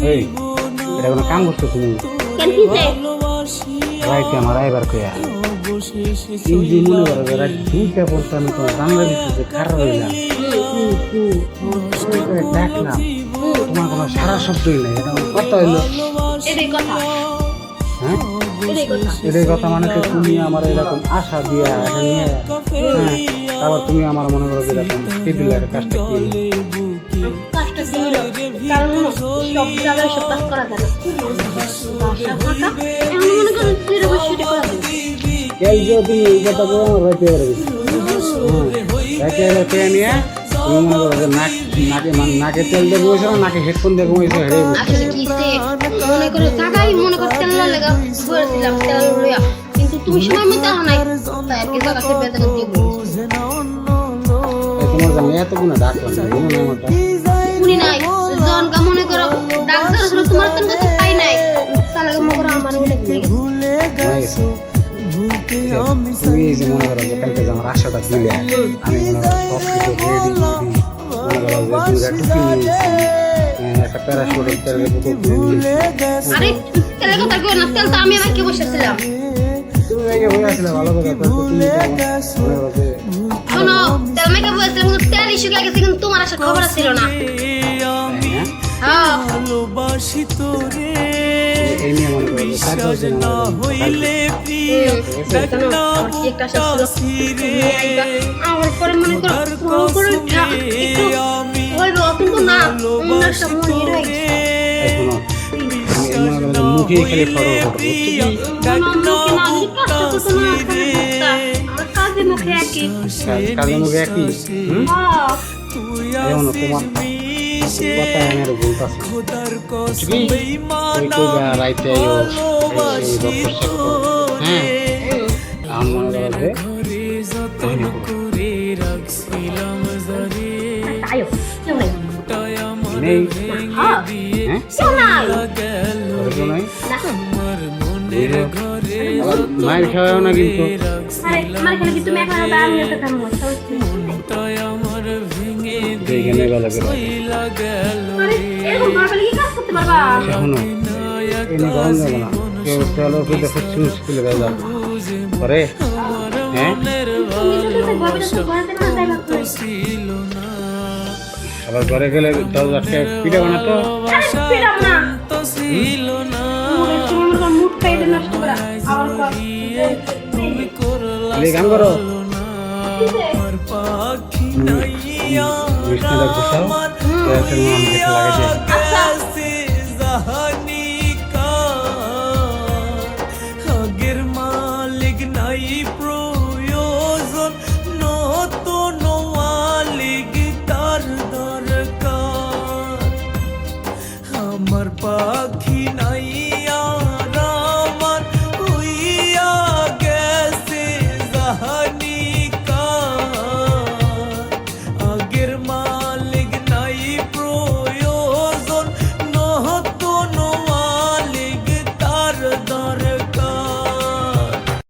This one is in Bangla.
এই এটা কোনো কাম করছো তুমি? কেন কিছে রাইতে আমার আইবার কইয়া এই যে মনে করো যে রাত 2টা পর্যন্ত আমি তোমার জানলা দিচ্ছি খারাপ হইলাম দেখলাম তোমার কোনো সারা শব্দই নেই, এটা আমার কথা হইলো এটাই কথা হ্যাঁ এটাই কথা এটাই কথা মানে তো তুমি আমার এরকম আশা দিয়া এটা নিয়ে হ্যাঁ আবার তুমি আমার মনে করো যে এরকম টেবিলের কাজটা কি কাজটা কি হলো কারণ সব জায়গায় সব কাজ করা যায় না বাসা ফাঁকা এমন মনে করো তুই রে বসে করা যায় এই যে তুমি এই কথা বলে আমার রাইতে পারবে রাইতে রাইতে নিয়ে তুমি মনে করো যে নাকে তেল দিয়ে ঘুমাইছো না নাকে হেডফোন দিয়ে ঘুমাইছো হেরে আসলে কি সে মনে করো জায়গায় মনে করো তেল না লাগা বলেছিলাম তেল লইয়া কিন্তু তুমি সময় মতো আহ নাই তাই আর কি জায়গাতে বেতন দিয়ে তোমার জানি এত কোনো ডাক্তার নাই মনে হয় আমারটা শুনি নাই জন গা মনে করো ডাক্তার আসলে তোমার তো কাছে পাই নাই তাহলে মনে করো আমার ভুলে গেছে তুমি এই যে মনে করো যে কালকে যে আমার আশাটা দিলে আমি মনে করো সব কিছু রেডি মনে করো যে দুটা টুপি নিয়েছি একটা প্যারাশুটের তেলের বোতল আরে তেলে কথা কই না তেল তো আমি রাখি বসেছিলাম তুমি আগে বলে আসলে ভালো কথা তো তুমি মনে করো যে শোনো তেল মেকে বসেছিলাম কিন্তু তেল ইস্যু গেছে কিন্তু তোমার আসার খবর ছিল না হ্যাঁ ভালোবাসি তোরে এই নিয়ে মনে করো যে কাজ হচ্ছে না হইলে প্রিয় দেখনা আমার পরে মনে করো একটু হইলো কিন্তু না মনে সব মনে রয়ে এখনো আমি মনে করো যে মুখে খালি ফটো কাজে মুখে একই কাজে মুখে একই এমন তোমার কথা আমার বলতাছে কি ওই কইবা রাইতে আইও এই ডক্টর সাহেব হ্যাঁ আমার মনে করো যে আয়ো কেউ নাই নেই হ্যাঁ কেউ নাই কেউ নাই মায়ের খাওয়াও না কিন্তু আরে আমার এখানে কি তুমি এখন দাঁড়িয়ে নিতে থামো এইখানে গেলে এরকম নরমালি কি কাজ করতে পারবা এখনো এনে গরম যাবো না কেউ চলো ওকে দেখো স্কুলে গেল করে হ্যাঁ আবার ঘরে গেলে দরজাটা পিঠে বানাতো গান করো বিষ্ণুটা ঘুষাও আমাকে লাগাইছে আগের মালিক নাই প্রয়োজন নতুন মালিক তার দরকার আমার পাখি নাই আর আমার হইয়া গেছে জাহানি আগের মা